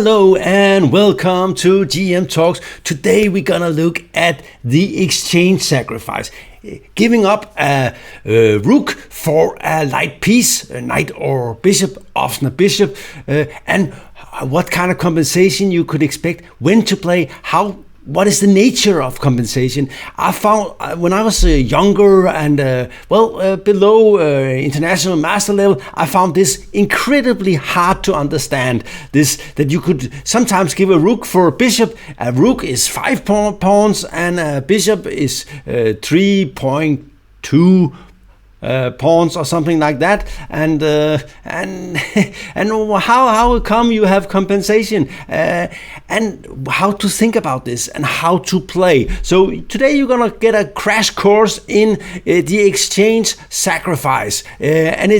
Hello and welcome to GM Talks. Today we're gonna look at the exchange sacrifice. Giving up a rook for a light piece, a knight or bishop, often a bishop, and what kind of compensation you could expect, when to play, what is the nature of compensation? I found when I was younger and below international master level, I found this incredibly hard to understand. That you could sometimes give a rook for a bishop. A rook is 5 pawns and a bishop is 3.2 pawns or something like that, and how come you have compensation, and how to think about this and how to play. So today you're gonna get a crash course in the exchange sacrifice, and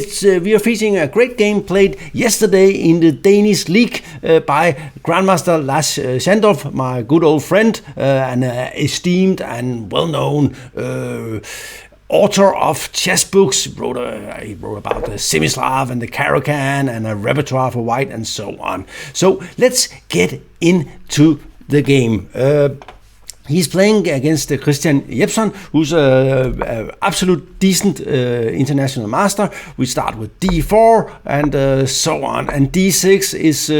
we are featuring a great game played yesterday in the Danish league by Grandmaster Lars Schandorff, my good old friend, and esteemed and well-known author of chess books. He wrote about the Semislav and the Caro-Kann and a repertoire for white and so on. So let's get into the game. He's playing against Christian Jepson, who's an absolute decent international master. We start with d4 and so on. And d6 is,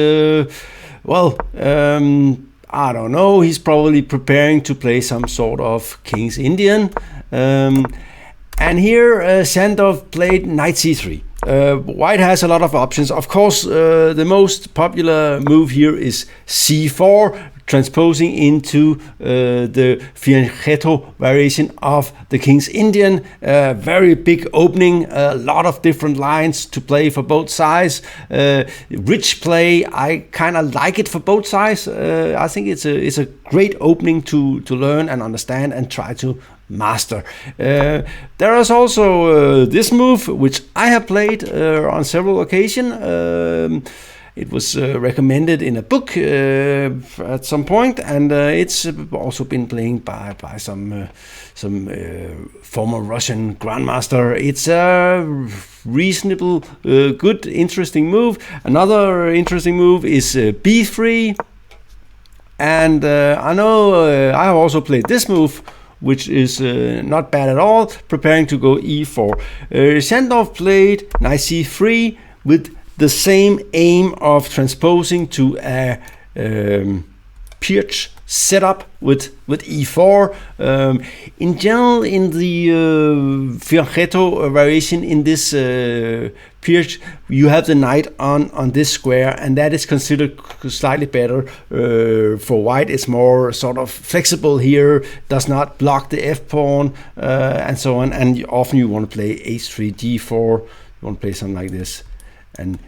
I don't know, he's probably preparing to play some sort of King's Indian. And here Schandorff played knight c3. White has a lot of options. Of course, the most popular move here is c4, transposing into the fianchetto variation of the King's Indian. Very big opening, a lot of different lines to play for both sides. Rich play, I kind of like it for both sides. I think it's a great opening to learn and understand and try to master. There is also this move, which I have played on several occasions. It was recommended in a book at some point, and it's also been played by some former Russian grandmaster. It's a reasonable, good, interesting move. Another interesting move is b3, and I know I have also played this move, which is not bad at all, preparing to go e4. Schandorff played knight c3 with the same aim of transposing to a Pirch setup with e4. In general, in the fianchetto variation in this Pirch, you have the knight on this square, and that is considered slightly better for white. It's more sort of flexible here, does not block the f pawn, and so on. And often you want to play h3, d4. You want to play something like this, and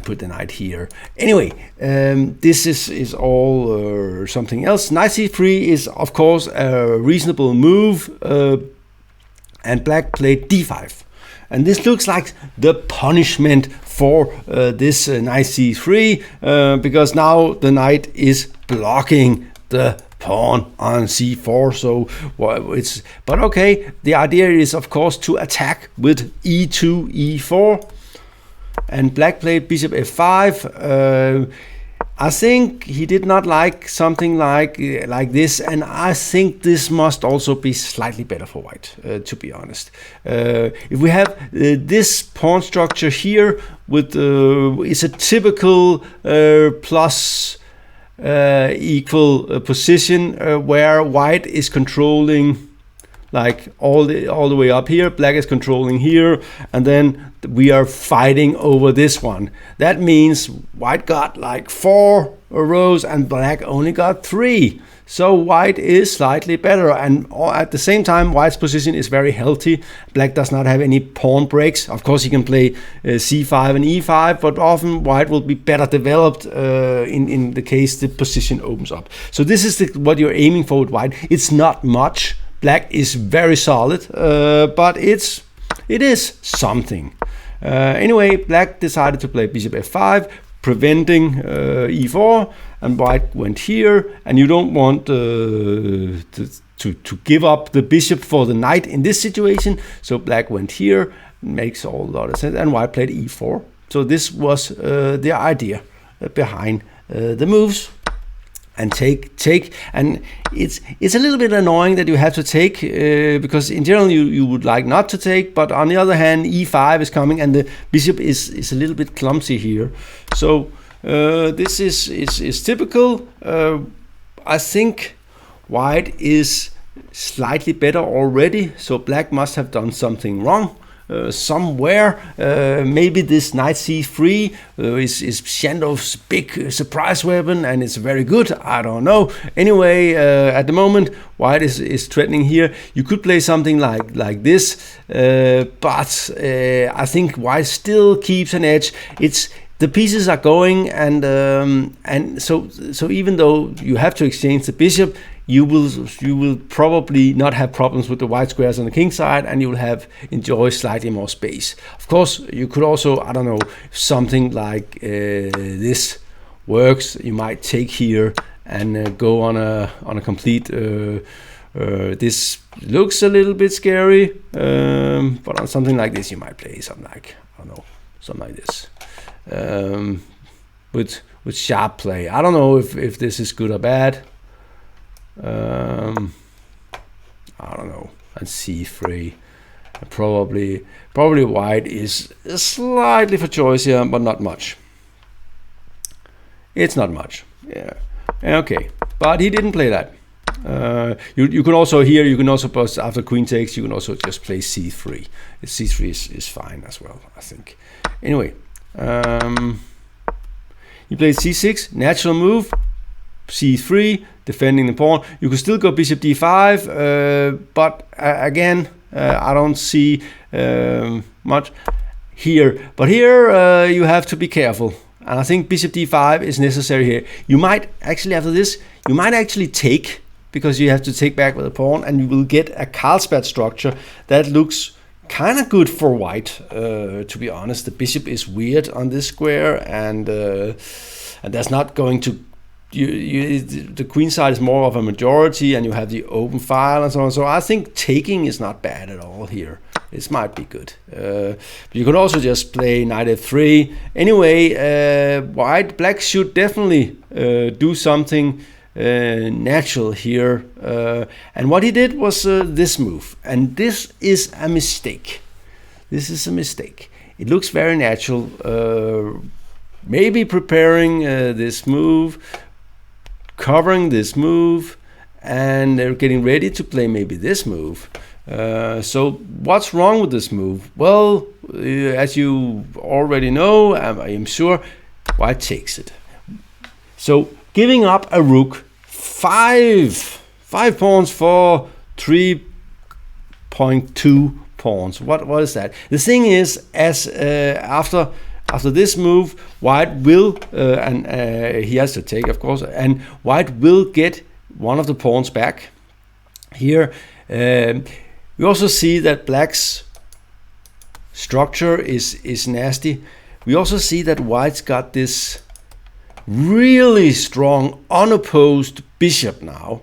put the knight here. Anyway, this is all something else. Knight c3 is of course a reasonable move, and black played d5. And this looks like the punishment for this knight c3, because now the knight is blocking the pawn on c4. So but okay, the idea is of course to attack with e2, e4. And black played bishop f5. I think he did not like something like this, and I think this must also be slightly better for white, to be honest. If we have this pawn structure here with it's a typical plus equal position where white is controlling like all the way up here, black is controlling here, and then we are fighting over this one. That means white got like 4 rows and black only got 3. So white is slightly better, and at the same time white's position is very healthy. Black does not have any pawn breaks. Of course he can play c5 and e5, but often white will be better developed in the case the position opens up. So this is what you're aiming for with white. It's not much. Black is very solid, but it is something. Anyway, black decided to play bishop f5, preventing e4, and white went here. And you don't want to give up the bishop for the knight in this situation, so black went here. Makes all a lot of sense. And white played e4. So this was the idea behind the moves and take, and it's a little bit annoying that you have to take, because in general you would like not to take, but on the other hand e5 is coming and the bishop is a little bit clumsy here. So this is typical. I think white is slightly better already, so black must have done something wrong somewhere. Maybe this knight c3 is Schandorff's big surprise weapon and it's very good. I don't know. Anyway, at the moment white is threatening here. You could play something like this, but I think white still keeps an edge. The pieces are going, and so even though you have to exchange the bishop, you will probably not have problems with the white squares on the king side, and you will enjoy slightly more space. Of course, you could also, I don't know, if something like this works, you might take here and go on a complete. This looks a little bit scary, but on something like this, you might play something like, I don't know, something like this. With sharp play. I don't know if this is good or bad. I don't know. And c3. Probably white is slightly for choice here, but not much. It's not much. Yeah. Okay. But he didn't play that. You can also here. You can also post after queen takes. You can also just play c3. C3 is fine as well, I think. Anyway. He plays c6, natural move, c3, defending the pawn. You could still go bishop d5, but again, I don't see much here. But here you have to be careful, and I think bishop d5 is necessary here. You might actually, after this, you might actually take, because you have to take back with a pawn, and you will get a Carlsbad structure that looks kind of good for white, to be honest. The bishop is weird on this square, and that's not going to. The queen side is more of a majority, and you have the open file and so on. So I think taking is not bad at all here. This might be good. But you could also just play knight f3. Anyway, black should definitely do something natural here, and what he did was this move, and this is a mistake. This is a mistake. It looks very natural. Maybe preparing this move, covering this move, and they're getting ready to play maybe this move. So what's wrong with this move? Well, as you already know, I am sure, white takes it. So giving up a rook, five pawns for 3.2 pawns. What is that? The thing is, as after this move, white will and he has to take, of course, and white will get one of the pawns back. Here, we also see that black's structure is nasty. We also see that white's got this really strong unopposed bishop now.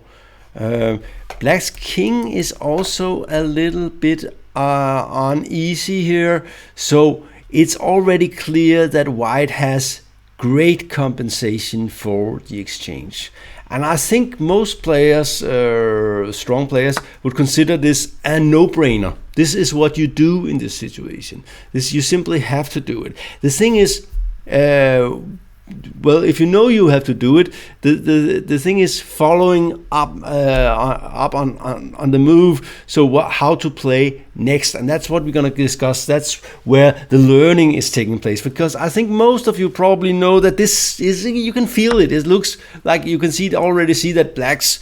Black's king is also a little bit uneasy here, so it's already clear that white has great compensation for the exchange. And I think most players, strong players, would consider this a no-brainer. This is what you do in this situation. You simply have to do it. The thing is, well, if you know you have to do it, the thing is following up on the move. So how to play next, and that's what we're going to discuss. That's where the learning is taking place, because I think most of you probably know that this is, you can feel it. It looks like you can already see that black's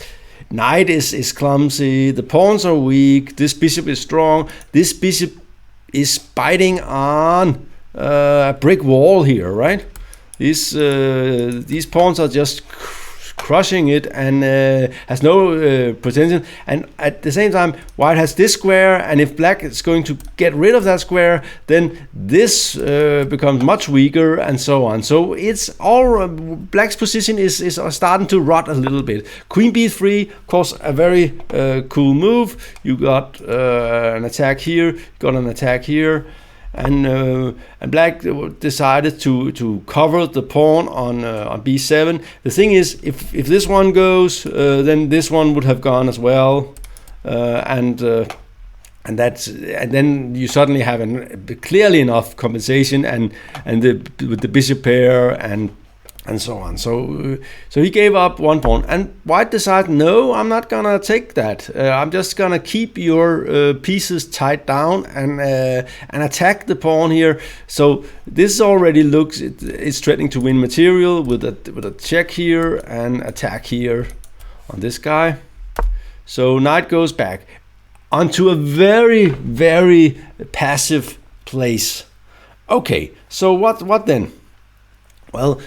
knight is clumsy. The pawns are weak. This bishop is strong. This bishop is biting on a brick wall here, right? These pawns are just crushing it and has no potential. And at the same time, white has this square, and if black is going to get rid of that square, then this becomes much weaker, and so on. So it's all black's position is starting to rot a little bit. Queen b3, of course, a very cool move. You got an attack here, got an attack here. and black decided to cover the pawn on b7. The thing is, if this one goes, then this one would have gone as well, and then you suddenly have clearly enough compensation, and with the bishop pair and so on. So he gave up one pawn, and white decided, no, I'm not gonna take that. I'm just gonna keep your pieces tied down and attack the pawn here. So this already looks, it's threatening to win material with a check here and attack here on this guy. So knight goes back onto a very, very passive place. Okay, so what then? Well,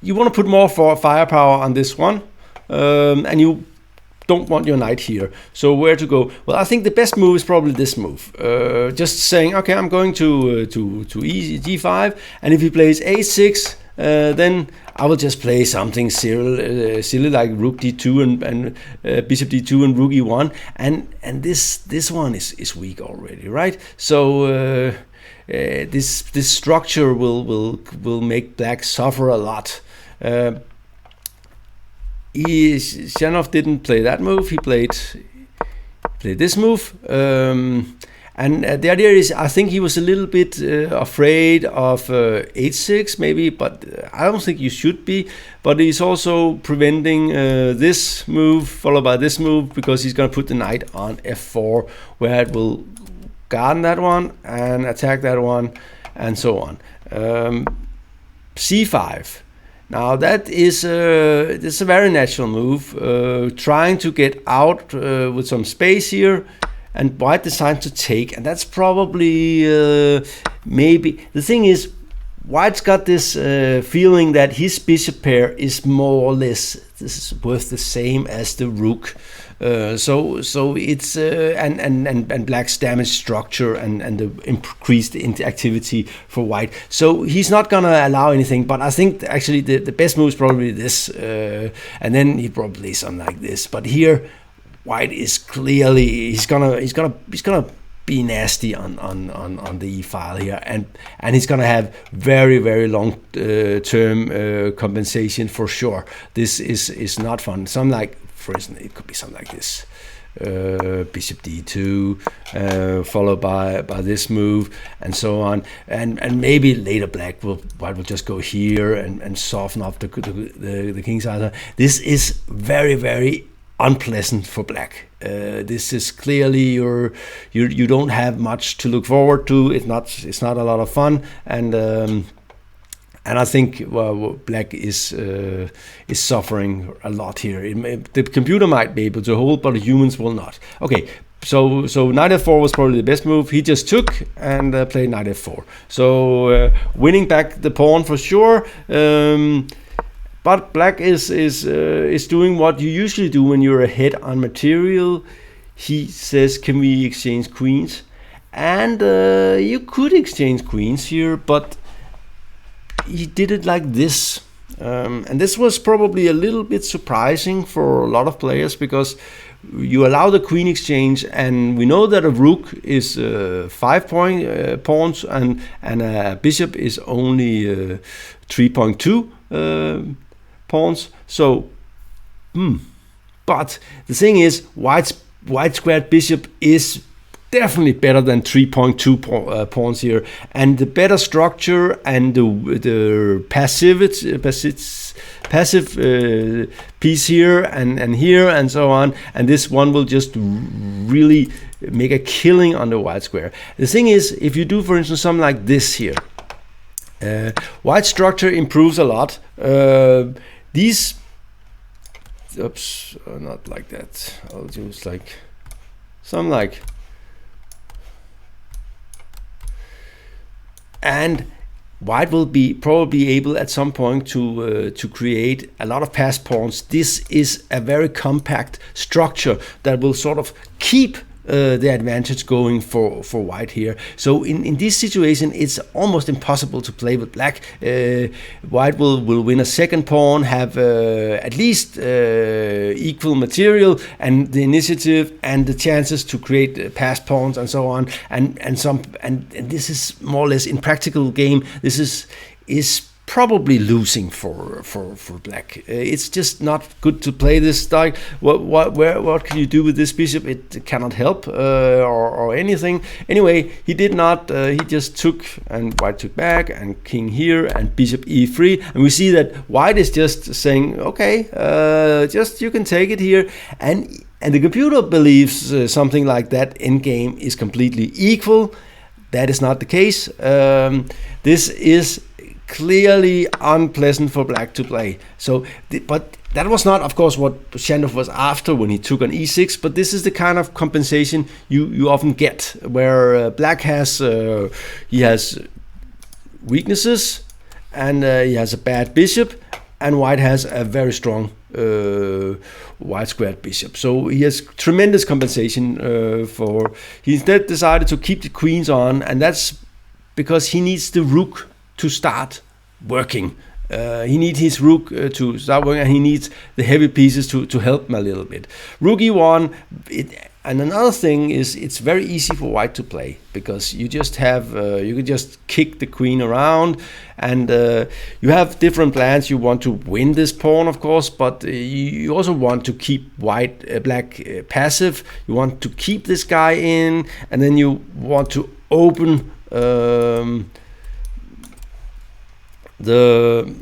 you want to put more firepower on this one, and you don't want your knight here. So where to go? Well, I think the best move is probably this move. Just saying, okay, I'm going to g5, and if he plays a6, then I will just play something silly like rook d2 and bishop d2 and rook e1, and this one is weak already, right? So this structure will make black suffer a lot. Schandorff didn't play that move. He played this move, and the idea is, I think he was a little bit afraid of h6 maybe, but I don't think you should be. But he's also preventing this move followed by this move, because he's going to put the knight on f4, where it will guard that one and attack that one, and so on. c5. Now that is this is a very natural move, trying to get out with some space here, and white decides to take, and that's probably maybe. The thing is, white's got this feeling that his bishop pair is more or less worth the same as the rook. So it's and black's damage structure and the increased activity for white. So he's not gonna allow anything. But I think actually the best move is probably this, and then he probably something like this. But here, white is clearly he's gonna be nasty on the e file here, and he's gonna have very, very long term compensation for sure. This is not fun. Some like, for instance, it could be something like this, bishop d2, followed by this move, and so on, and maybe later white will just go here and soften up the king's either. This is very, very unpleasant for black. This is clearly you don't have much to look forward to. It's not a lot of fun, and I think black is suffering a lot here. The computer might be able to hold, but humans will not. Okay, so knight f4 was probably the best move. He just took and played knight f4. So winning back the pawn for sure. But black is doing what you usually do when you're ahead on material. He says, "Can we exchange queens?" And you could exchange queens here, but he did it like this, and this was probably a little bit surprising for a lot of players, because you allow the queen exchange, and we know that a rook is 5 pawns, and a bishop is only 3.2 pawns. So, but the thing is, white squared bishop is definitely better than 3.2 pawns here, and the better structure and the passive piece here and here and so on, and this one will just really make a killing on the white square. The thing is, if you do, for instance, something like this here, white structure improves a lot. These, oops, not like that. I'll use like something like. And white will be probably able at some point to create a lot of passed pawns. This is a very compact structure that will sort of keep the advantage going for white here. So in this situation, it's almost impossible to play with black. White will win a second pawn, have at least equal material and the initiative and the chances to create passed pawns and so on. And this is more or less in practical game. This is probably losing for black. It's just not good to play this style. What can you do with this bishop? It cannot help or anything. Anyway, he did not. He just took, and white took back, and king here, and bishop e3. And we see that white is just saying, okay, just you can take it here. And the computer believes something like that endgame is completely equal. That is not the case. This is clearly unpleasant for black to play. So, but that was not, of course, what Schandorff was after when he took on e6. But this is the kind of compensation you often get, where black has he has weaknesses, and he has a bad bishop, and white has a very strong white squared bishop. So he has tremendous compensation for. He instead decided to keep the queens on, and that's because he needs the rook to start working. He needs his rook to start working, and he needs the heavy pieces to help him a little bit. Rook e1, and another thing is it's very easy for white to play, because you just have you can just kick the queen around, and you have different plans. You want to win this pawn, of course, but you also want to keep black passive. You want to keep this guy in, and then you want to open the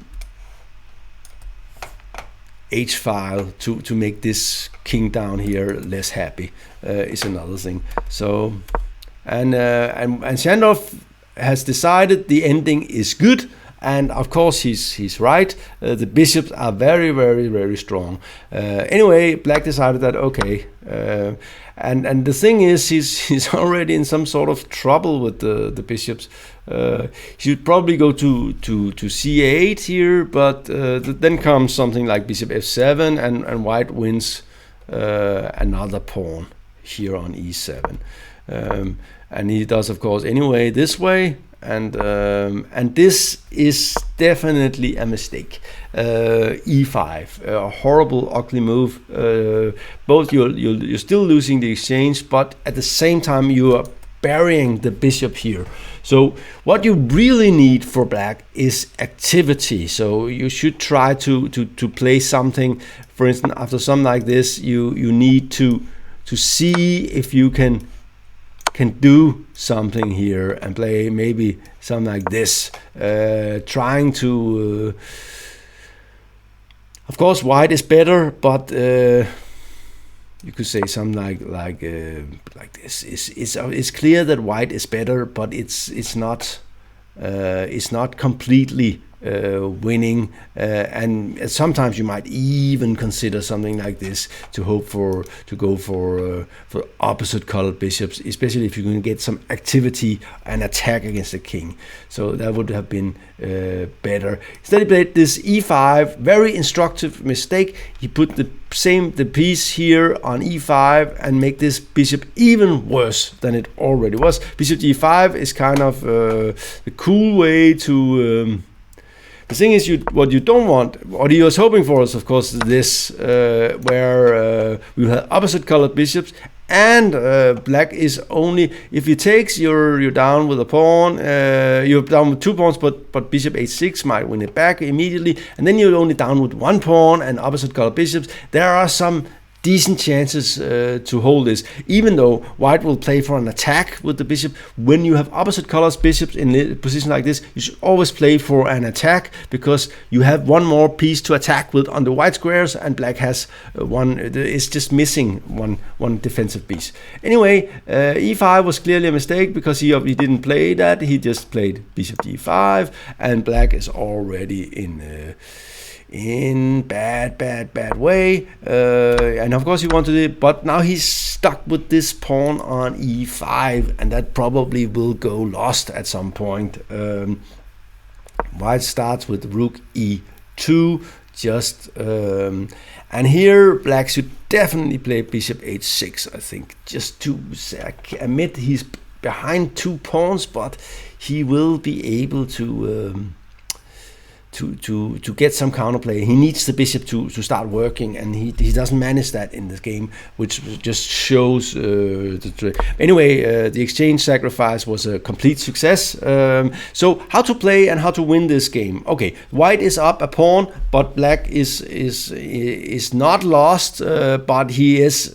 H file to make this king down here less happy is another thing. So and Schandorff has decided the ending is good, and of course he's right. The bishops are very, very, very strong. Anyway, black decided that okay, and the thing is he's already in some sort of trouble with the bishops. He should probably go to c8 here, but then comes something like bishop f7, and white wins another pawn here on e7, and he does, of course, anyway this way, and this is definitely a mistake. E5, a horrible, ugly move. Both you're still losing the exchange, but at the same time you are burying the bishop here. So what you really need for black is activity. So you should try to play something. For instance, after something like this, you need to see if you can do something here and play maybe something like this, trying to of course white is better, but you could say something like this. It's clear that white is better, but it's not completely winning, and sometimes you might even consider something like this to go for opposite colored bishops, especially if you can get some activity and attack against the king. So that would have been better. Instead he played this e5, very instructive mistake. He put the piece here on e5 and make this bishop even worse than it already was. Bishop g5 is kind of the cool way to the thing is, what you don't want, what he was hoping for is, of course, this, where we have opposite colored bishops, and black is only, if he takes, you're down with a pawn, you're down with 2 pawns, but bishop h6 might win it back immediately, and then you're only down with 1 pawn and opposite colored bishops. There are some decent chances to hold this, even though white will play for an attack with the bishop. When you have opposite colors bishops in a position like this, you should always play for an attack, because you have one more piece to attack with on the white squares, and black has one. It's just missing one defensive piece. Anyway, e5 was clearly a mistake, because he didn't play that. He just played bishop d5, and black is already in bad way, and of course he wanted it, but now he's stuck with this pawn on e5, and that probably will go lost at some point. White starts with rook e2 just and here black should definitely play bishop h6, I think, just to admit he's behind 2 pawns, but he will be able to get some counterplay. He needs the bishop to start working, and he doesn't manage that in this game, which just shows anyway. The exchange sacrifice was a complete success. So how to play and how to win this game? Okay, white is up a pawn, but black is not lost, but he is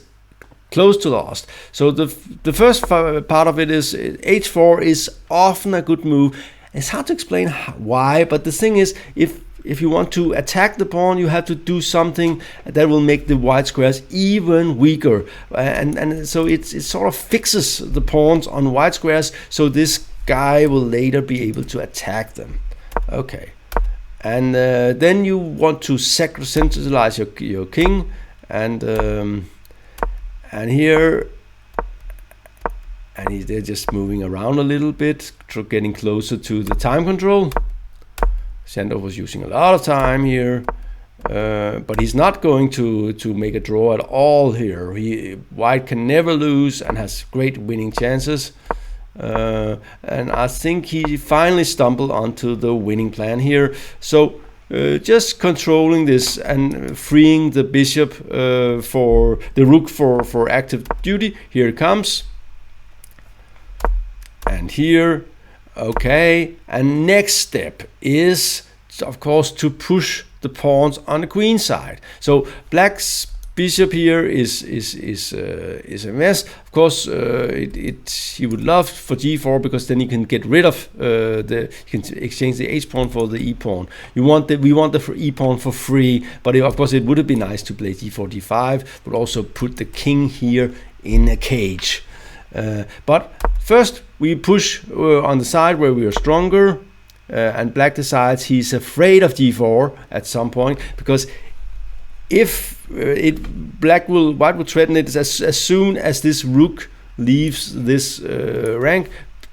close to lost. So the first part of it is h4 is often a good move. It's hard to explain why, but the thing is, if you want to attack the pawn, you have to do something that will make the white squares even weaker, and so it sort of fixes the pawns on white squares, so this guy will later be able to attack them. Okay, and then you want to centralize your king, and here. And they're just moving around a little bit, getting closer to the time control. Schandorff was using a lot of time here, but he's not going to make a draw at all here. White can never lose and has great winning chances. And I think he finally stumbled onto the winning plan here. So just controlling this and freeing the bishop for the rook for active duty. Here it comes. And here, okay, and next step is, of course, to push the pawns on the queen side. So black's bishop here is a mess. Of course, he would love for g4, because then you can get rid of you can exchange the h pawn for the e pawn. We want the e pawn for free, but of course it would have been nice to play d4, d5, but also put the king here in a cage. But first we push on the side where we are stronger, and black decides he's afraid of g4 at some point, because if white will threaten it as soon as this rook leaves this rank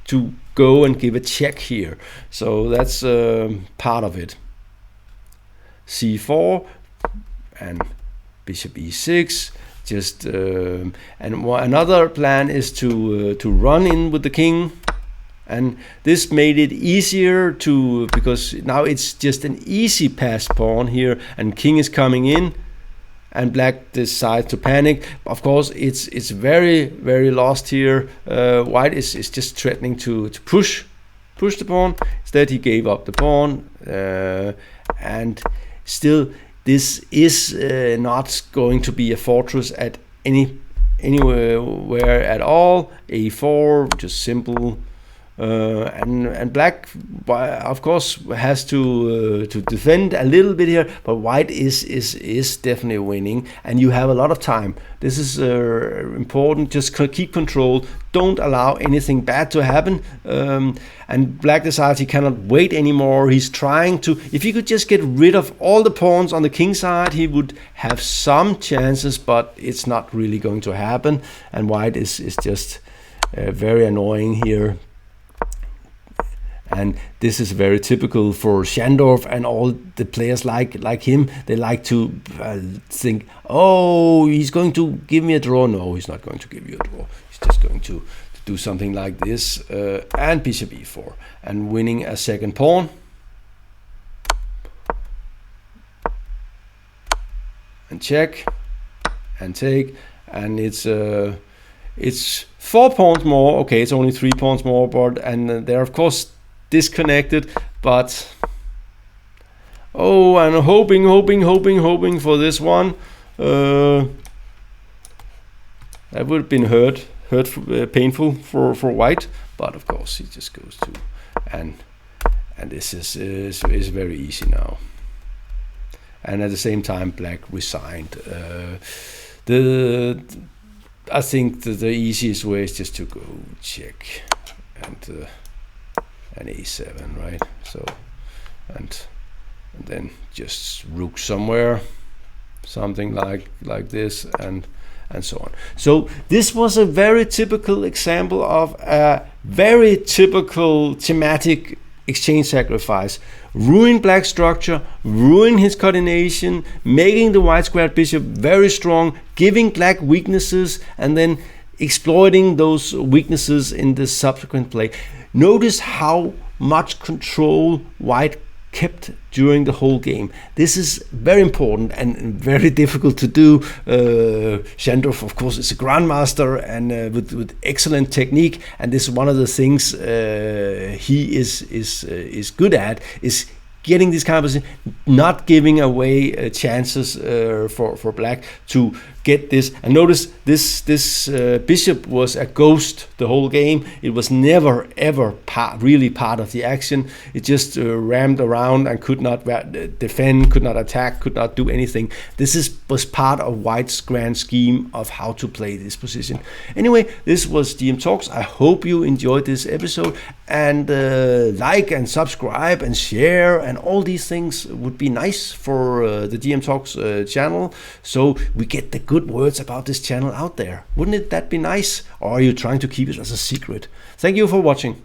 to go and give a check here. So that's part of it. c4 and bishop e6. Just and another plan is to run in with the king, and this made it easier because now it's just an easy pass pawn here, and king is coming in, and black decides to panic. Of course, it's very, very lost here. White is just threatening to push the pawn. Instead, he gave up the pawn, and still. This is not going to be a fortress at anywhere at all. a4, just simple, and black, of course, has to defend a little bit here. But white is definitely winning, and you have a lot of time. This is important. Just keep control. Don't allow anything bad to happen. And black decides he cannot wait anymore. He's trying to. If he could just get rid of all the pawns on the king side, he would have some chances, but it's not really going to happen. And white is just very annoying here. And this is very typical for Schandorff and all the players like him. They like to think, oh, he's going to give me a draw. No, he's not going to give you a draw. He's just going to do something like this, and bishop e4, and winning a second pawn. And check, and take, and it's 4 pawns more. Okay, it's only 3 pawns more, but they're of course disconnected, but oh, I'm hoping for this one. That would have been painful for white, but of course he just goes to, and this is very easy now. And at the same time, black resigned. I think the easiest way is just to go check and a7, right? So and then just rook somewhere, something like this, and so on. So this was a very typical example of a very typical thematic exchange sacrifice, ruin black's structure, ruin his coordination, making the white squared bishop very strong, giving black weaknesses, and then exploiting those weaknesses in the subsequent play. Notice how much control white kept during the whole game. This is very important and very difficult to do. Schandorff, of course, is a grandmaster and with excellent technique, and this is one of the things he is good at, is getting this kind of position, not giving away chances for black to get this. And notice this bishop was a ghost the whole game. It was never ever really part of the action. It just rammed around and could not defend, could not attack, could not do anything. This was part of white's grand scheme of how to play this position. Anyway, this was DM Talks. I hope you enjoyed this episode, and like and subscribe and share and all these things would be nice for the DM Talks channel, so we get the good words about this channel out there. Wouldn't that be nice? Or are you trying to keep it as a secret? Thank you for watching.